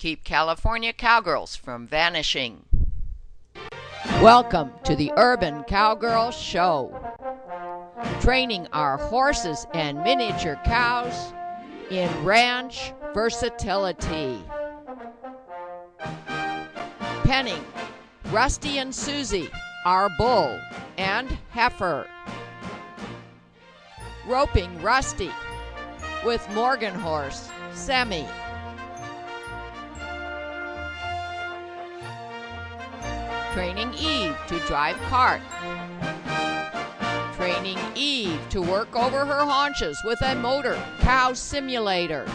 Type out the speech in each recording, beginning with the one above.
keep California cowgirls from vanishing. Welcome to the Urban Cowgirl Show, training our horses and miniature cows in ranch versatility. Penning Rusty and Suzie, our bull and heifer. Roping Rusty with Morgan horse Semi. Training Eve to drive cart. Training Eve to work over her haunches with a motor cow simulator.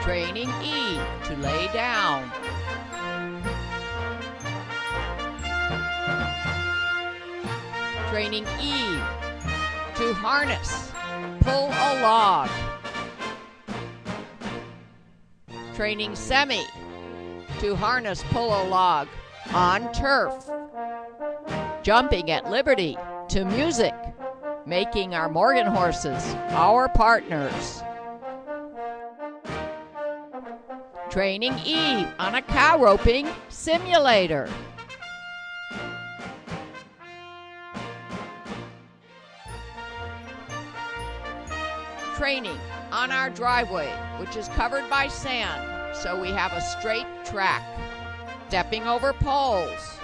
Training Eve to lay down. Training Eve to harness, pull a log. Training Semi to harness, pull a log on turf. Jumping at liberty to music, making our Morgan horses our partners. Training Eve on a cow roping simulator. Training on our driveway, which is covered by sand, so we have a straight track. Stepping over poles,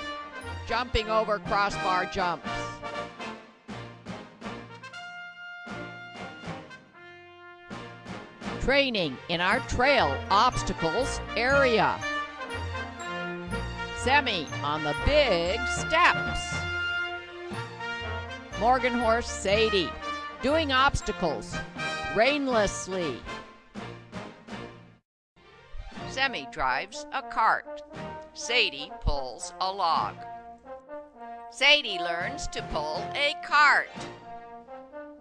jumping over crossbar jumps. Training in our trail obstacles area. Semi on the big steps. Morgan horse Sadie doing obstacles rainlessly. Semi drives a cart. Sadie pulls a log. Sadie learns to pull a cart.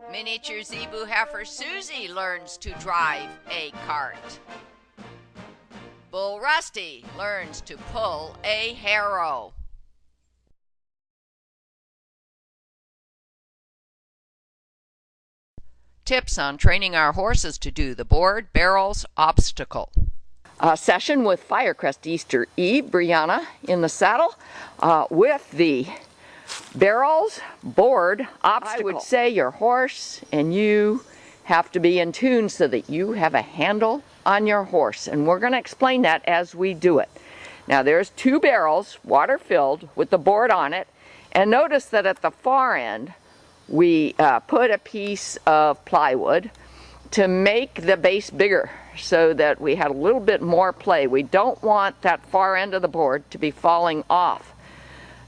Miniature zebu heifer Suzie learns to drive a cart. Bull Rusty learns to pull a harrow. Tips on training our horses to do the board barrels obstacle. A session with Firecrest Easter Eve, Brianna in the saddle with the barrels board obstacle. I would say your horse and you have to be in tune so that you have a handle on your horse, and we're going to explain that as we do it. Now there's two barrels, water filled, with the board on it, and notice that at the far end we put a piece of plywood to make the base bigger so that we had a little bit more play. We don't want that far end of the board to be falling off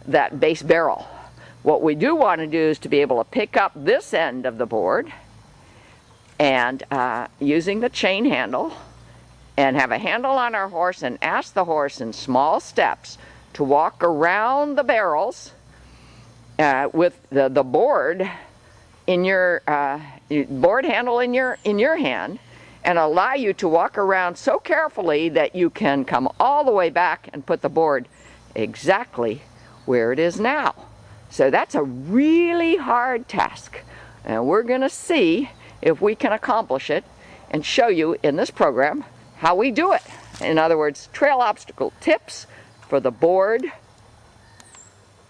that base barrel. What we do want to do is to be able to pick up this end of the board and using the chain handle, and have a handle on our horse and ask the horse in small steps to walk around the barrels with the board in your board handle in your hand, and allow you to walk around so carefully that you can come all the way back and put the board exactly where it is now. So that's a really hard task, and we're going to see if we can accomplish it and show you in this program how we do it. In other words, trail obstacle tips for the board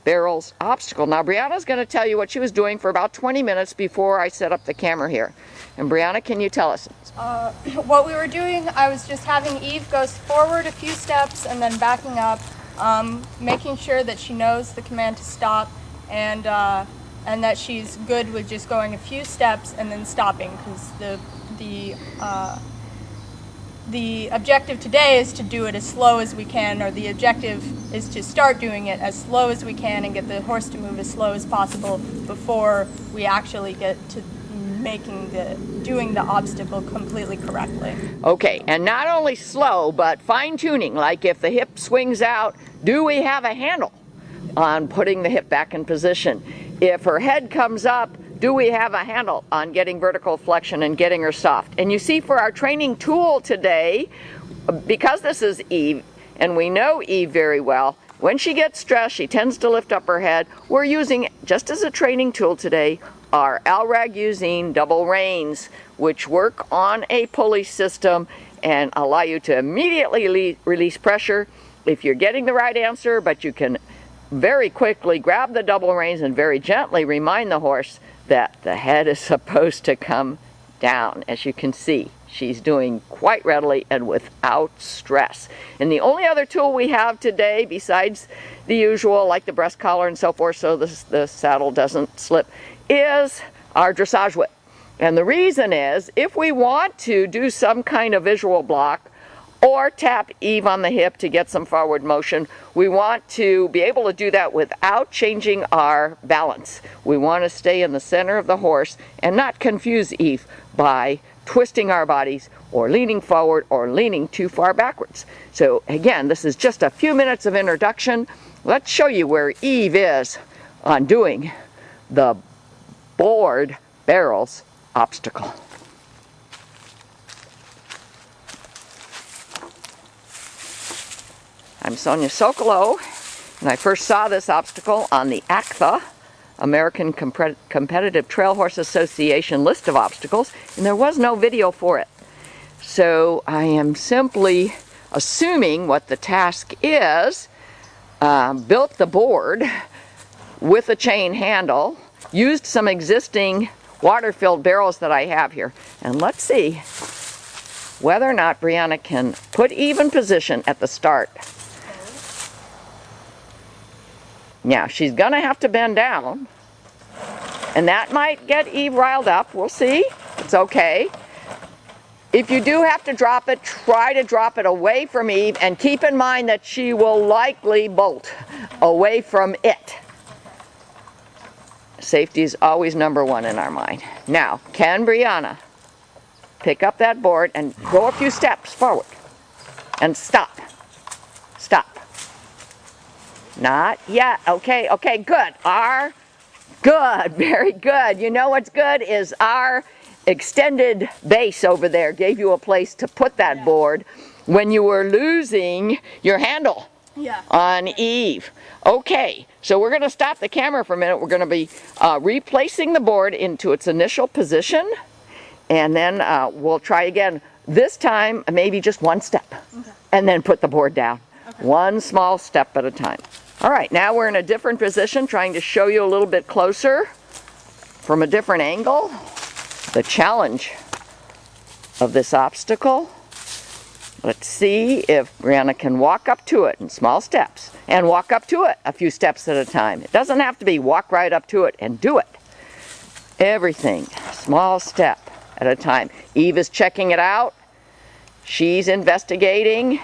barrels obstacle. Now Brianna's going to tell you what she was doing for about 20 minutes before I set up the camera here. And Brianna, can you tell us? What we were doing, I was just having Eve go forward a few steps and then backing up, making sure that she knows the command to stop, and that she's good with just going a few steps and then stopping, because the objective today is to do it as slow as we can, or the objective is to start doing it as slow as we can and get the horse to move as slow as possible before we actually get to doing the obstacle completely correctly. Okay, and not only slow, but fine-tuning, like if the hip swings out, do we have a handle on putting the hip back in position? If her head comes up, do we have a handle on getting vertical flexion and getting her soft? And you see, for our training tool today, because this is Eve, and we know Eve very well, when she gets stressed, she tends to lift up her head. We're using, just as a training tool today, our Ragusin double reins, which work on a pulley system and allow you to immediately release pressure if you're getting the right answer, but you can very quickly grab the double reins and very gently remind the horse that the head is supposed to come down. As you can see, she's doing quite readily and without stress. And the only other tool we have today, besides the usual, like the breast collar and so forth, so the saddle doesn't slip, is our dressage whip. And the reason is, if we want to do some kind of visual block or tap Eve on the hip to get some forward motion, we want to be able to do that without changing our balance. We want to stay in the center of the horse and not confuse Eve by twisting our bodies or leaning forward or leaning too far backwards. So again, this is just a few minutes of introduction. Let's show you where Eve is on doing the board barrels obstacle. I'm Sonia Sokolow, and I first saw this obstacle on the ACTHA, American Competitive Trail Horse Association list of obstacles, and there was no video for it. So I am simply assuming what the task is, built the board with a chain handle, used some existing water-filled barrels that I have here, and let's see whether or not Brianna can put Eve in position at the start. Now, she's going to have to bend down, and that might get Eve riled up. We'll see. It's okay. If you do have to drop it, try to drop it away from Eve, and keep in mind that she will likely bolt away from it. Safety is always number one in our mind. Now, can Brianna pick up that board and go a few steps forward and stop? Stop. Not yet. Okay, okay, good. Good, very good. You know what's good is our extended base over there gave you a place to put that board when you were losing your handle on Eve. Okay, so we're going to stop the camera for a minute. We're going to be replacing the board into its initial position, and then we'll try again. This time, maybe just one step, and then put the board down. One small step at a time. All right, now we're in a different position, trying to show you a little bit closer from a different angle the challenge of this obstacle. Let's see if Brianna can walk up to it in small steps and walk up to it a few steps at a time. It doesn't have to be walk right up to it and do it. Everything, small step at a time. Eve is checking it out. She's investigating.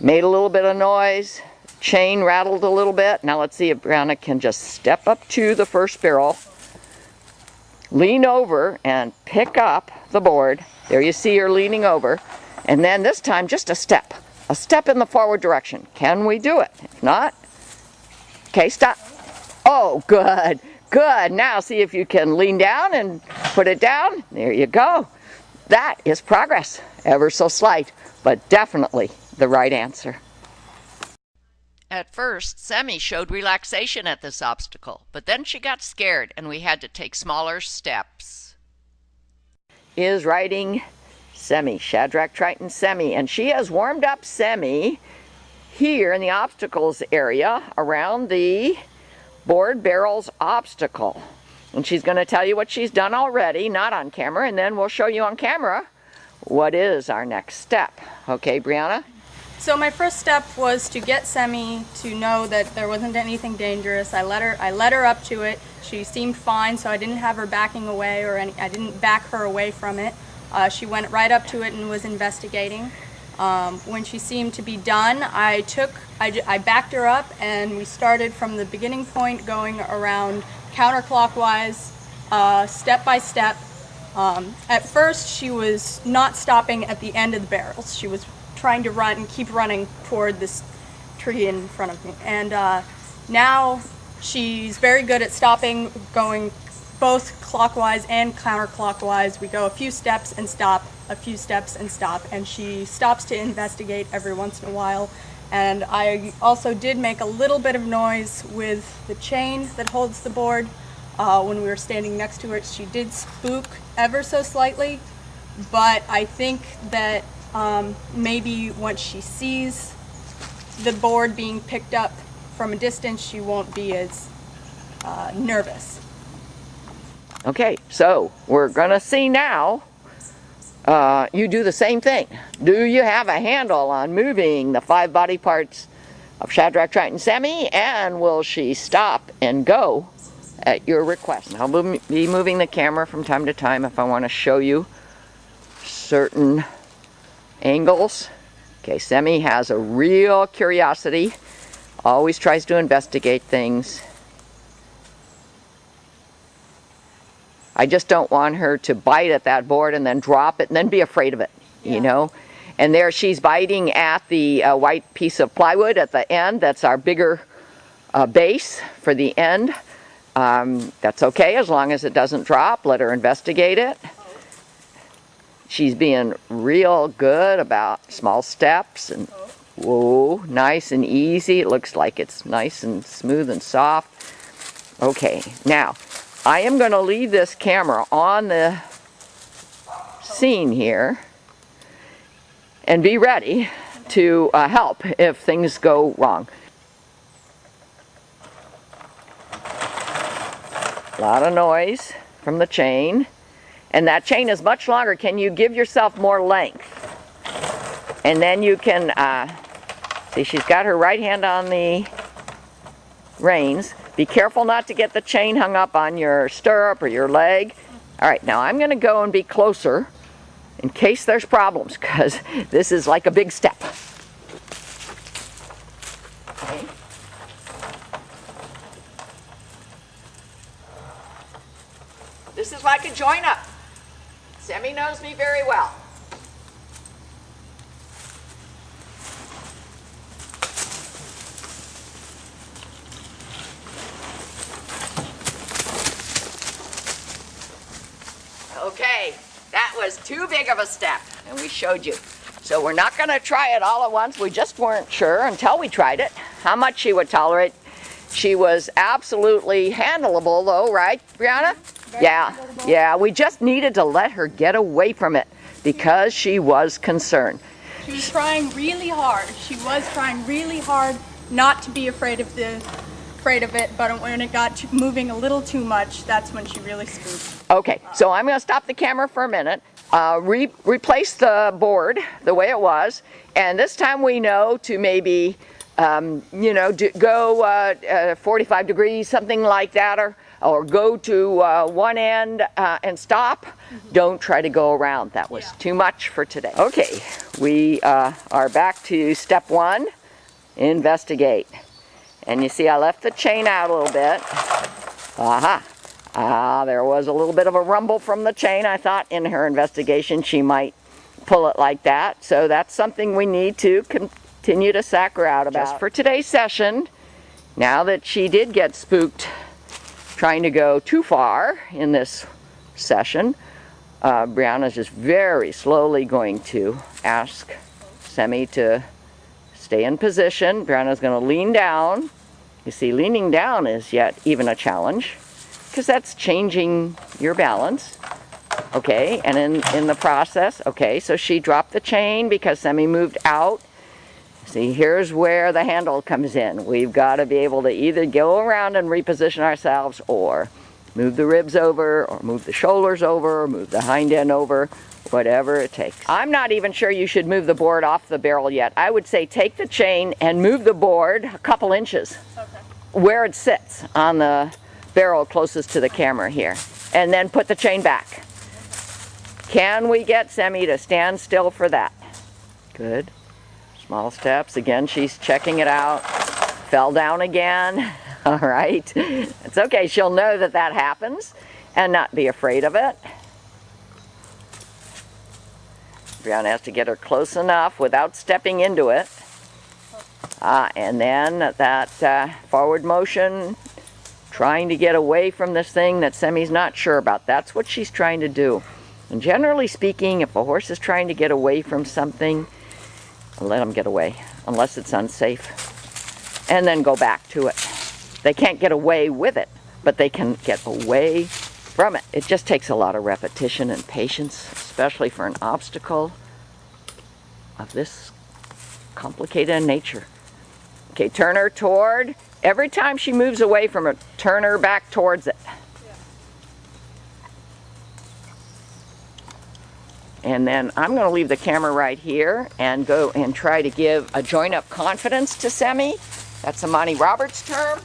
Made a little bit of noise, chain rattled a little bit. Now let's see if Brianna can just step up to the first barrel, lean over and pick up the board. There you see her leaning over. And then this time just a step in the forward direction. Can we do it? If not, okay, stop. Oh, good, good. Now see if you can lean down and put it down. There you go. That is progress, ever so slight, but definitely the right answer. At first, Semi showed relaxation at this obstacle, but then she got scared and we had to take smaller steps. Is riding Semi, Shadrack, Triton, Semi, and she has warmed up Semi here in the obstacles area around the board barrels obstacle. And she's going to tell you what she's done already, not on camera, and then we'll show you on camera what is our next step. Okay, Brianna? So my first step was to get Semi to know that there wasn't anything dangerous. I let her up to it. She seemed fine, so I didn't have her backing away, or I didn't back her away from it. She went right up to it and was investigating. When she seemed to be done, I backed her up, and we started from the beginning point, going around counterclockwise, step by step. At first, she was not stopping at the end of the barrels. She was trying to run and keep running toward this tree in front of me. And now she's very good at stopping, going both clockwise and counterclockwise. We go a few steps and stop, a few steps and stop, and she stops to investigate every once in a while. And I also did make a little bit of noise with the chain that holds the board. When we were standing next to it, she did spook ever so slightly, but I think that maybe once she sees the board being picked up from a distance, she won't be as nervous. Okay, so we're gonna see now. You do the same thing. Do you have a handle on moving the 5 body parts of Shadrack, Triton, Semi, and will she stop and go at your request? I'll be moving the camera from time to time if I want to show you certain angles. Okay, Semi has a real curiosity, always tries to investigate things. I just don't want her to bite at that board and then drop it and then be afraid of it, you know. And there she's biting at the white piece of plywood at the end. That's our bigger base for the end. That's okay as long as it doesn't drop. Let her investigate it. She's being real good about small steps and whoa, nice and easy. It looks like it's nice and smooth and soft. Okay, now I am going to leave this camera on the scene here and be ready to help if things go wrong. A lot of noise from the chain, and that chain is much longer. Can you give yourself more length? And then you can see she's got her right hand on the reins. Be careful not to get the chain hung up on your stirrup or your leg. All right, now I'm going to go and be closer in case there's problems, because this is like a big step. Okay. This is like a join up. Semi knows me very well. Okay, that was too big of a step, and we showed you. So we're not going to try it all at once. We just weren't sure until we tried it how much she would tolerate. She was absolutely handleable though, right, Brianna? Yeah, we just needed to let her get away from it because she was concerned. She was trying really hard. She was trying really hard not to be afraid of it, but when it got moving a little too much, that's when she really spooked. Okay, so I'm going to stop the camera for a minute, replace the board the way it was, and this time we know to maybe, go 45 degrees, something like that, or go to one end and stop. Don't try to go around. That was too much for today. Okay, we are back to step 1, investigate. And you see I left the chain out a little bit. There was a little bit of a rumble from the chain. I thought in her investigation she might pull it like that. So that's something we need to continue to sack her out about. Just for today's session, now that she did get spooked trying to go too far in this session, Brianna's just very slowly going to ask Semi to stay in position. Brianna's going to lean down. You see, leaning down is yet even a challenge because that's changing your balance. Okay, and in the process, okay, so she dropped the chain because Semi moved out. See, here's where the handle comes in. We've got to be able to either go around and reposition ourselves or move the ribs over or move the shoulders over or move the hind end over, whatever it takes. I'm not even sure you should move the board off the barrel yet. I would say take the chain and move the board a couple inches where it sits on the barrel closest to the camera here, and then put the chain back. Can we get Semi to stand still for that? Good. Small steps. Again, she's checking it out. Fell down again. All right. It's okay. She'll know that that happens and not be afraid of it. Brianna has to get her close enough without stepping into it. And then that forward motion, trying to get away from this thing that Semi's not sure about. That's what she's trying to do. And generally speaking, if a horse is trying to get away from something, let them get away, unless it's unsafe. And then go back to it. They can't get away with it, but they can get away from it. It just takes a lot of repetition and patience. especially for an obstacle of this complicated nature. Okay, turn her toward, every time she moves away from it, turn her back towards it. And then I'm going to leave the camera right here and go and try to give a join-up confidence to Semi. That's a Monty Roberts term.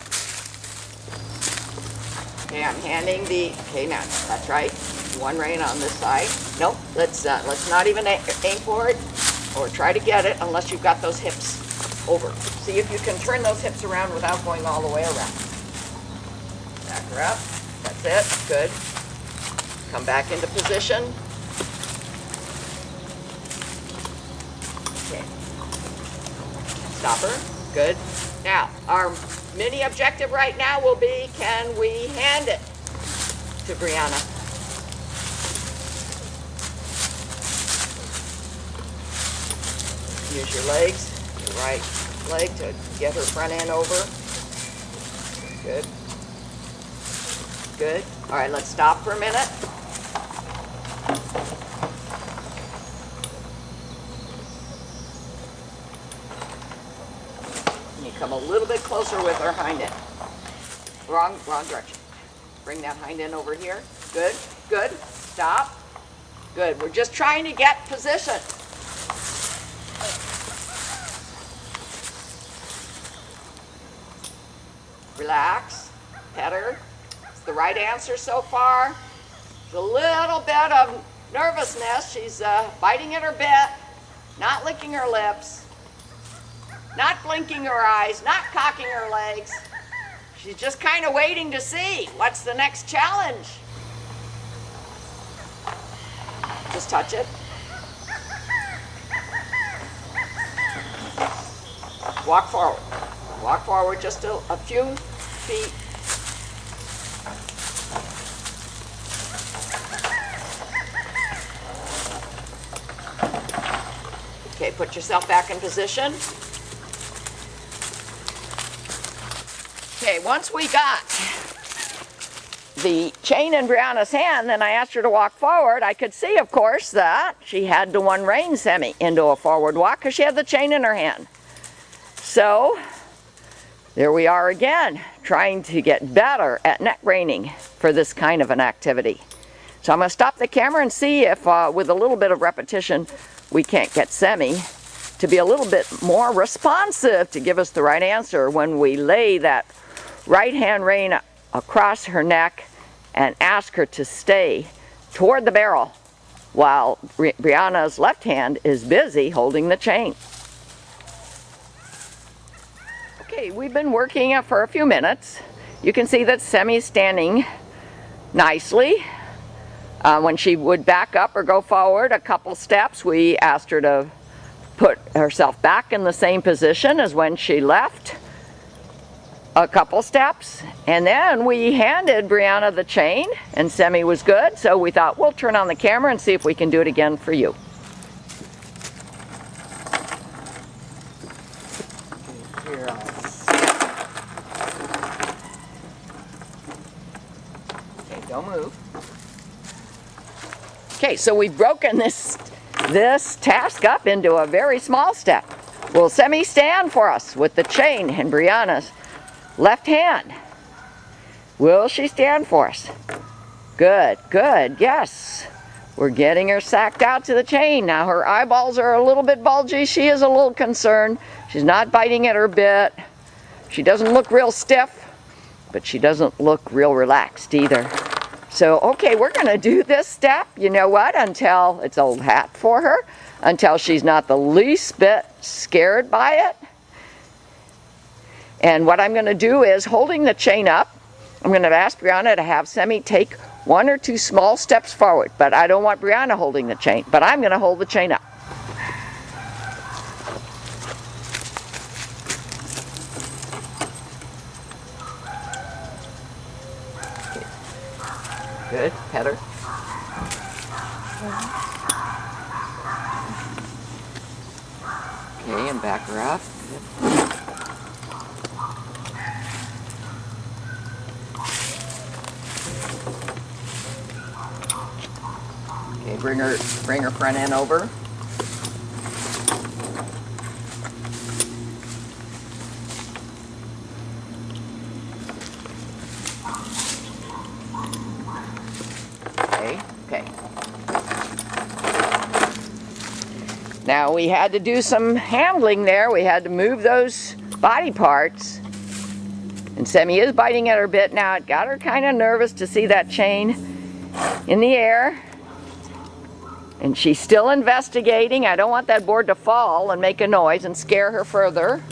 Okay, I'm handing the, okay now, that's right, one rein on this side. Nope, let's not even aim for it or try to get it unless you've got those hips over. See if you can turn those hips around without going all the way around. Back her up, that's it, good. Come back into position. Okay, stop her, good. Now, our mini objective right now will be, can we hand it to Brianna? Use your legs, your right leg to get her front end over. Good. Good. All right, let's stop for a minute. You come a little bit closer with her hind end. Wrong direction. Bring that hind end over here. Good, good. Stop. Good. We're just trying to get position. Relax. Pet her. It's the right answer so far. There's a little bit of nervousness. She's biting at her bit, not licking her lips, not blinking her eyes, not cocking her legs. She's just kind of waiting to see what's the next challenge. Just touch it. Walk forward. Walk forward just a few feet. Okay, put yourself back in position. Okay, once we got the chain in Brianna's hand, then I asked her to walk forward. I could see, of course, that she had to one rein Semi into a forward walk because she had the chain in her hand. So, there we are again, trying to get better at neck reining for this kind of an activity. So I'm going to stop the camera and see if, with a little bit of repetition, we can't get Semi to be a little bit more responsive to give us the right answer when we lay that right hand rein across her neck and ask her to stay toward the barrel while Brianna's left hand is busy holding the chain. Okay, we've been working for a few minutes. You can see that Semi's standing nicely. When she would back up or go forward a couple steps, we asked her to put herself back in the same position as when she left a couple steps. And then we handed Brianna the chain, and Semi was good, so we thought we'll turn on the camera and see if we can do it again for you. Don't move. Okay, so we've broken this task up into a very small step. Will Semi stand for us with the chain in Brianna's left hand? Will she stand for us? Good, good, yes. We're getting her sacked out to the chain. Now her eyeballs are a little bit bulgy. She is a little concerned. She's not biting at her bit. She doesn't look real stiff, but she doesn't look real relaxed either. So, okay, we're going to do this step, you know what, until it's old hat for her, until she's not the least bit scared by it. And what I'm going to do is, holding the chain up, I'm going to ask Brianna to have Semi take one or two small steps forward. But I don't want Brianna holding the chain, but I'm going to hold the chain up. Good, pet her. Okay, and back her up. Okay, bring her front end over. Okay. Now we had to do some handling there. We had to move those body parts. And Semi is biting at her bit now. It got her kind of nervous to see that chain in the air. And she's still investigating. I don't want that board to fall and make a noise and scare her further.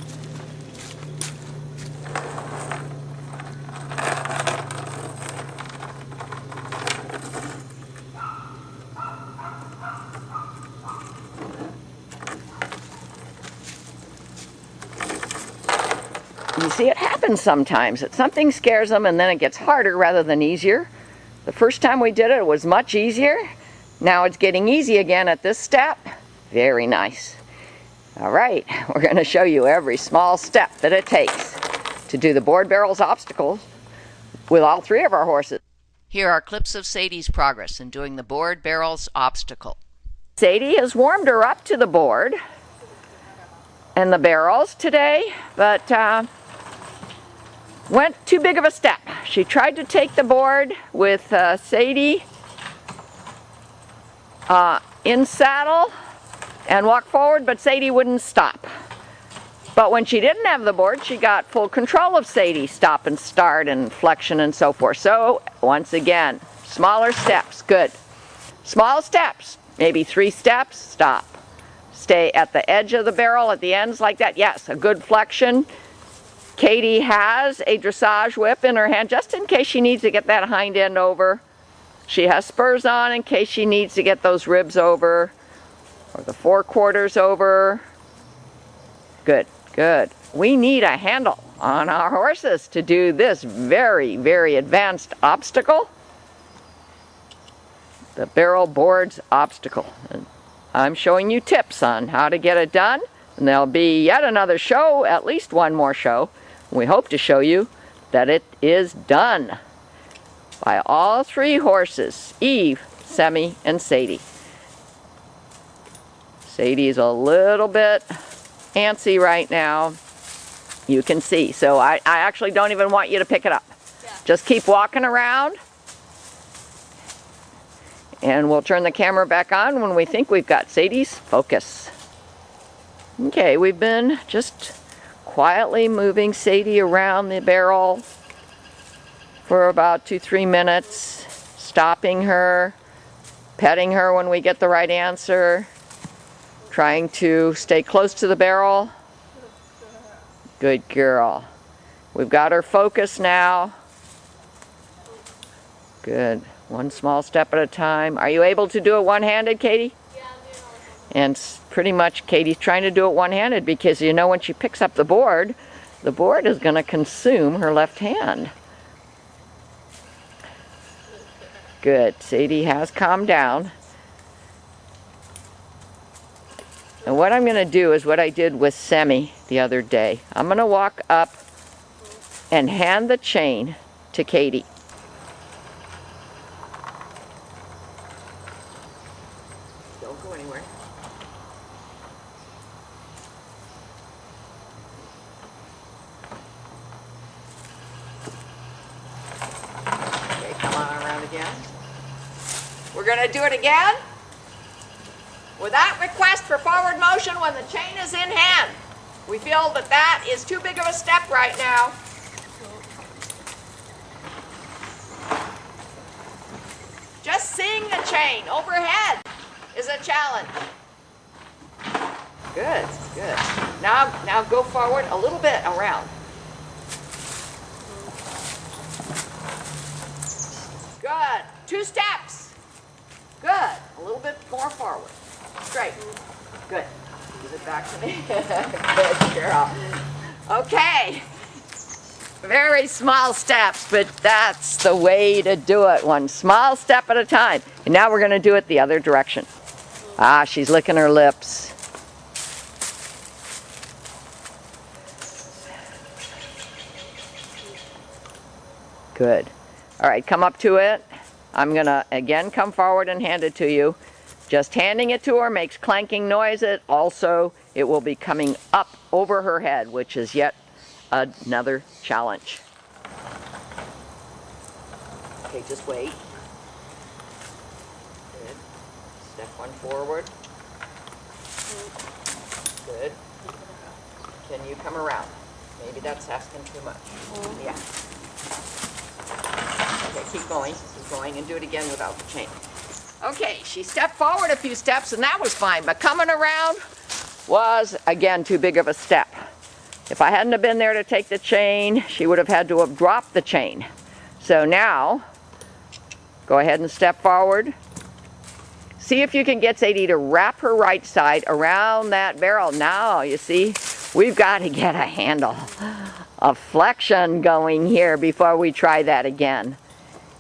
You see, it happens sometimes that something scares them and then it gets harder rather than easier. The first time we did it, it was much easier. Now it's getting easy again at this step. Very nice. All right, we're going to show you every small step that it takes to do the board barrels obstacles with all three of our horses. Here are clips of Sadie's progress in doing the board barrels obstacle. Sadie has warmed her up to the board and the barrels today, but went too big of a step. She tried to take the board with Sadie in saddle and walk forward, but Sadie wouldn't stop. But when she didn't have the board, she got full control of Sadie, stop and start and flexion and so forth. So once again, smaller steps, good. Small steps, maybe 3 steps, stop. Stay at the edge of the barrel at the ends like that. Yes, a good flexion. Katie has a dressage whip in her hand just in case she needs to get that hind end over. She has spurs on in case she needs to get those ribs over or the 4/4 over. Good, good. We need a handle on our horses to do this very, very advanced obstacle. The barrel boards obstacle. And I'm showing you tips on how to get it done. And there'll be yet another show, at least one more show. We hope to show you that it is done by all 3 horses, Eve, Semi, and Sadie. Sadie is a little bit antsy right now. You can see. So I actually don't even want you to pick it up. Yeah. Just keep walking around. And we'll turn the camera back on when we think we've got Sadie's focus. Okay, we've been just quietly moving Sadie around the barrel for about 2-3 minutes, stopping her, petting her when we get the right answer, trying to stay close to the barrel. Good girl. We've got her focus now. Good. One small step at a time. Are you able to do it one-handed, Katie? Yeah, I'm doing all And pretty much Katie's trying to do it one-handed because you know when she picks up the board is going to consume her left hand. Good. Sadie has calmed down. And what I'm going to do is what I did with Semi the other day. I'm going to walk up and hand the chain to Katie. Don't go anywhere. Okay, come on around again. We're going to do it again. Without request for forward motion when the chain is in hand. We feel that that is too big of a step right now. Just seeing the chain overhead is a challenge. Good, good. Now go forward a little bit around. Good. 2 steps. Good. A little bit more forward. Straight. Good. Give it back to me. Good girl. Okay. Very small steps, but that's the way to do it. One small step at a time. And now we're going to do it the other direction. Ah, she's licking her lips. Good. All right, come up to it. I'm going to again come forward and hand it to you. Just handing it to her makes clanking noises. Also, it will be coming up over her head, which is yet another challenge. Okay, just wait. Good. Step one forward. Good. Can you come around? Maybe that's asking too much. Yeah. Okay, keep going, and do it again without the chain. Okay, she stepped forward a few steps, and that was fine, but coming around was, again, too big of a step. If I hadn't have been there to take the chain, she would have had to have dropped the chain. So now, go ahead and step forward. See if you can get Sadie to wrap her right side around that barrel. Now, you see, we've got to get a handle, a flexion going here before we try that again.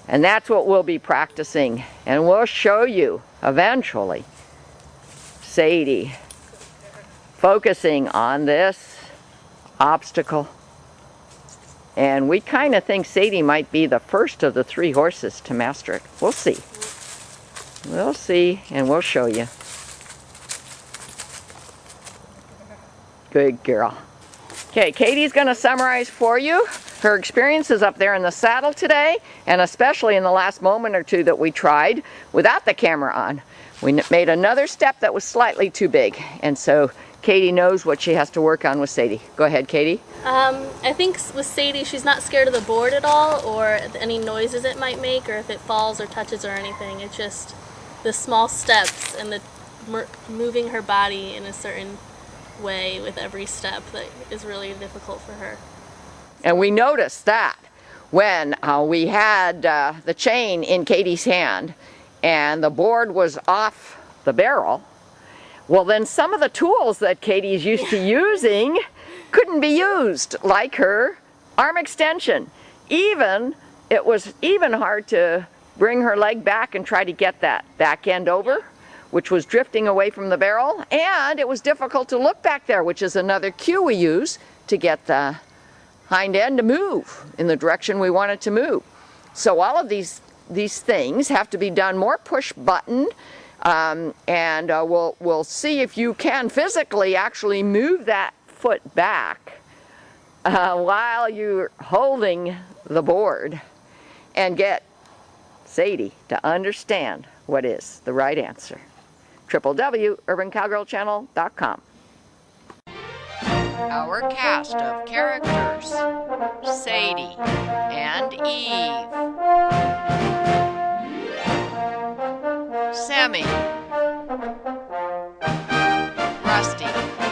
And that's what we'll be practicing. And we'll show you eventually Sadie focusing on this obstacle. And we kind of think Sadie might be the first of the 3 horses to master it. We'll see. We'll see, and we'll show you. Good girl. Okay, Katie's going to summarize for you her experiences up there in the saddle today, and especially in the last moment or two that we tried without the camera on. We made another step that was slightly too big, and so Katie knows what she has to work on with Sadie. Go ahead, Katie. I think with Sadie, she's not scared of the board at all, or any noises it might make, or if it falls or touches or anything. It's just the small steps and the moving her body in a certain way with every step that is really difficult for her. And we noticed that when we had the chain in Katie's hand and the board was off the barrel, well then some of the tools that Katie's used to using couldn't be used, like her arm extension. It was even hard to bring her leg back and try to get that back end over, which was drifting away from the barrel, and it was difficult to look back there, which is another cue we use to get the hind end to move in the direction we want it to move. So all of these things have to be done more push button, and we'll see if you can physically actually move that foot back while you're holding the board and get Sadie to understand what is the right answer. www.urbancowgirlchannel.com. Our cast of characters: Sadie and Eve, Sammy, Rusty,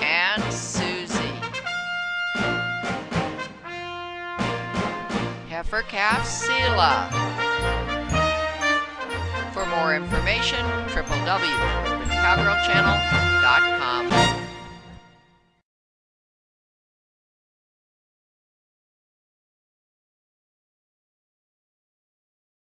and Suzie. Heifer calf Sela. For more information, www.urbancowgirlchannel.com.